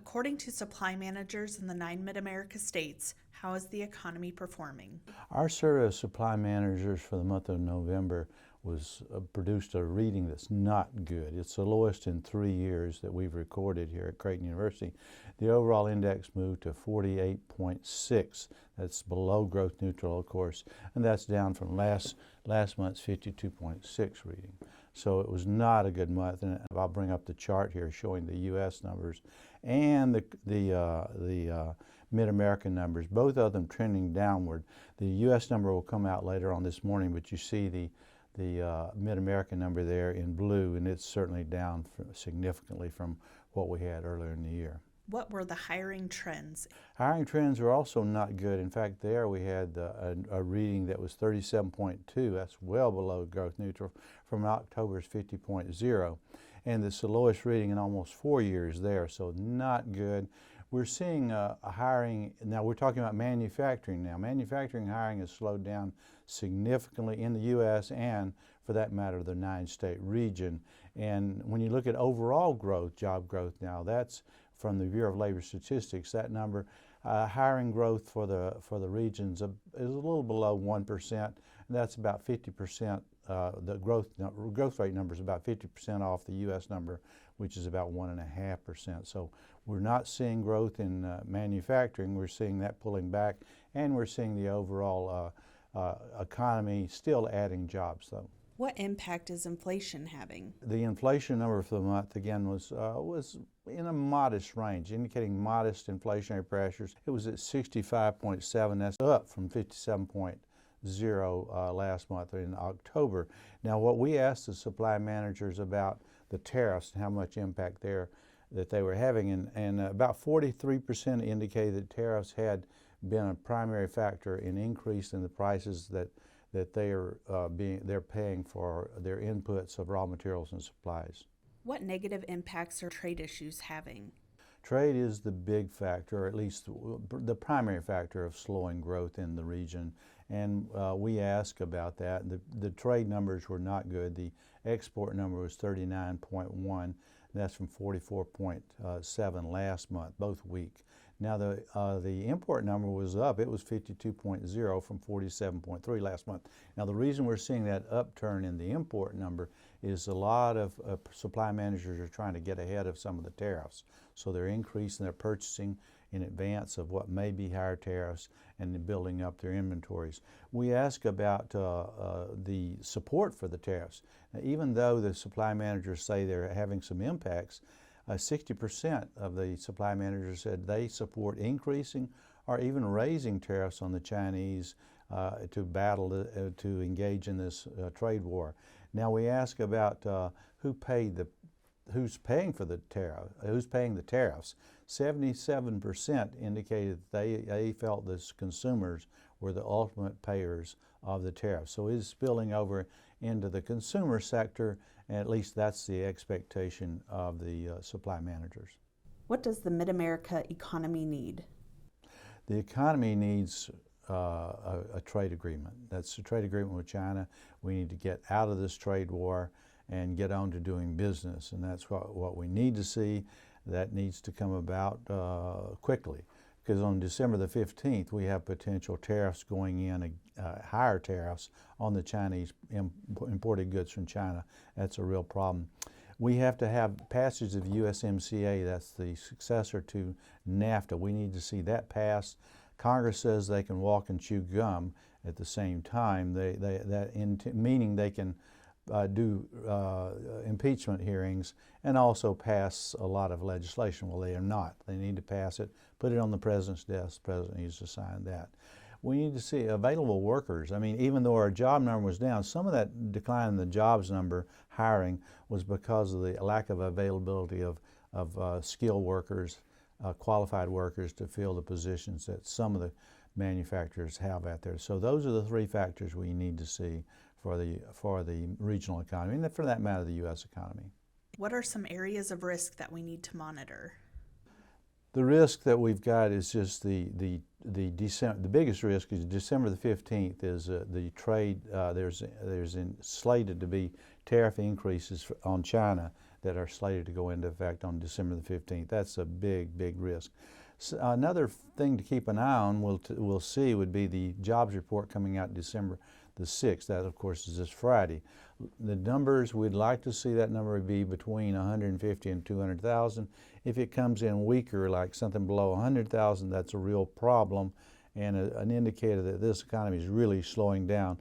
According to supply managers in the 9 MidAmerica states, how is the economy performing? Our survey of supply managers for the month of November produced a reading that's not good. It's the lowest in 3 years that we've recorded here at Creighton University. The overall index moved to 48.6. That's below growth neutral, of course, and that's down from last month's 52.6 reading. So it was not a good month, and I'll bring up the chart here showing the U.S. numbers and the Mid-American numbers, both of them trending downward. The U.S. number will come out later on this morning, but you see the Mid-American number there in blue, and it's certainly down significantly from what we had earlier in the year. What were the hiring trends? Hiring trends are also not good. In fact, there we had a reading that was 37.2. That's well below growth neutral from October's 50.0. And it's the lowest reading in almost 4 years there, so not good. We're seeing hiring, now we're talking about manufacturing now. Manufacturing hiring has slowed down significantly in the U.S. and, for that matter, the 9-state region. And when you look at overall growth, job growth now, that's from the Bureau of Labor Statistics, that number, hiring growth for the regions is a little below 1%, and that's about 50%. The growth rate number is about 50% off the U.S. number, which is about 1.5%. So we're not seeing growth in manufacturing. We're seeing that pulling back, and we're seeing the overall economy still adding jobs, though. What impact is inflation having? The inflation number for the month, again, was in a modest range, indicating modest inflationary pressures. It was at 65.7. That's up from 57.0 last month in October. Now, what we asked the supply managers about the tariffs and how much impact that they were having, and about 43% indicated that tariffs had been a primary factor in increasing the prices that they're paying for their inputs of raw materials and supplies. What negative impacts are trade issues having? Trade is the big factor, or at least the primary factor of slowing growth in the region, and we asked about that. The trade numbers were not good. The export number was 39.1. That's from 44.7 last month, both weak. Now the import number was up. It was 52.0 from 47.3 last month. Now the reason we're seeing that upturn in the import number is a lot of supply managers are trying to get ahead of some of the tariffs. So they're increasing their purchasing in advance of what may be higher tariffs and building up their inventories. We ask about the support for the tariffs. Now, even though the supply managers say they're having some impacts, 60% of the supply managers said they support increasing or even raising tariffs on the Chinese to engage in this trade war. Now we ask about who's paying for the tariff, who's paying the tariffs. 77% indicated they felt that consumers were the ultimate payers of the tariff. So it's spilling over into the consumer sector, and at least that's the expectation of the supply managers. What does the MidAmerica economy need? The economy needs a trade agreement. That's a trade agreement with China. We need to get out of this trade war and get on to doing business, and that's what we need to see. That needs to come about quickly, because on December the 15th we have potential tariffs going in, higher tariffs on the Chinese imported goods from China. That's a real problem. We have to have passage of USMCA, that's the successor to NAFTA. We need to see that passed. Congress says they can walk and chew gum at the same time, meaning they can do impeachment hearings and also pass a lot of legislation. Well, they are not. They need to pass it, put it on the president's desk. The president needs to sign that. We need to see available workers. I mean, even though our job number was down, some of that decline in the jobs number hiring was because of the lack of availability of skilled workers, qualified workers to fill the positions that some of the manufacturers have out there. So those are the three factors we need to see for the regional economy, and for that matter, the U.S. economy. What are some areas of risk that we need to monitor? The risk that we've got is just the biggest risk is December the 15th is the trade. There's slated to be tariff increases on China that are slated to go into effect on December the 15th. That's a big, big risk. So another thing to keep an eye on, we'll see, would be the jobs report coming out December the 6th. That, of course, is this Friday. The numbers, we'd like to see that number be between 150 and 200,000. If it comes in weaker, like something below 100,000, that's a real problem and an indicator that this economy is really slowing down.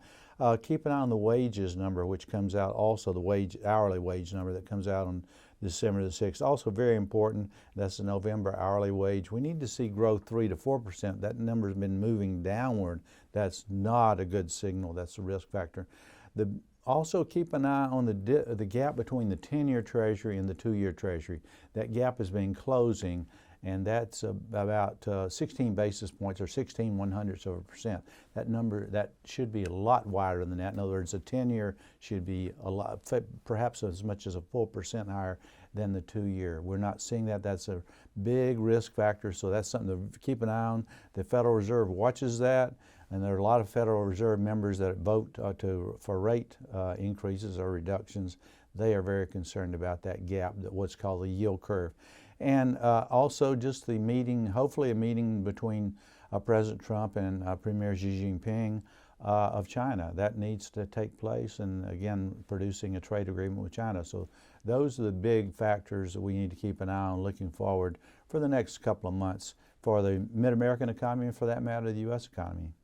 Keep an eye on the wages number, which comes out also, the hourly wage number that comes out on December the 6th. Also very important, that's the November hourly wage. We need to see growth 3 to 4%. That number's been moving downward. That's not a good signal. That's a risk factor. Also keep an eye on the gap between the 10-year Treasury and the 2-year Treasury. That gap has been closing, and that's about 16 basis points, or 16/100%. That number, that should be a lot wider than that. In other words, the 10-year should be a lot, perhaps as much as a full percent higher than the 2-year. We're not seeing that. That's a big risk factor, so that's something to keep an eye on. The Federal Reserve watches that, and there are a lot of Federal Reserve members that vote for rate increases or reductions. They are very concerned about that gap, what's called the yield curve. And also just the meeting, hopefully a meeting between President Trump and Premier Xi Jinping of China. That needs to take place, and again, producing a trade agreement with China. So those are the big factors that we need to keep an eye on looking forward for the next couple of months for the Mid-American economy and, for that matter, the U.S. economy.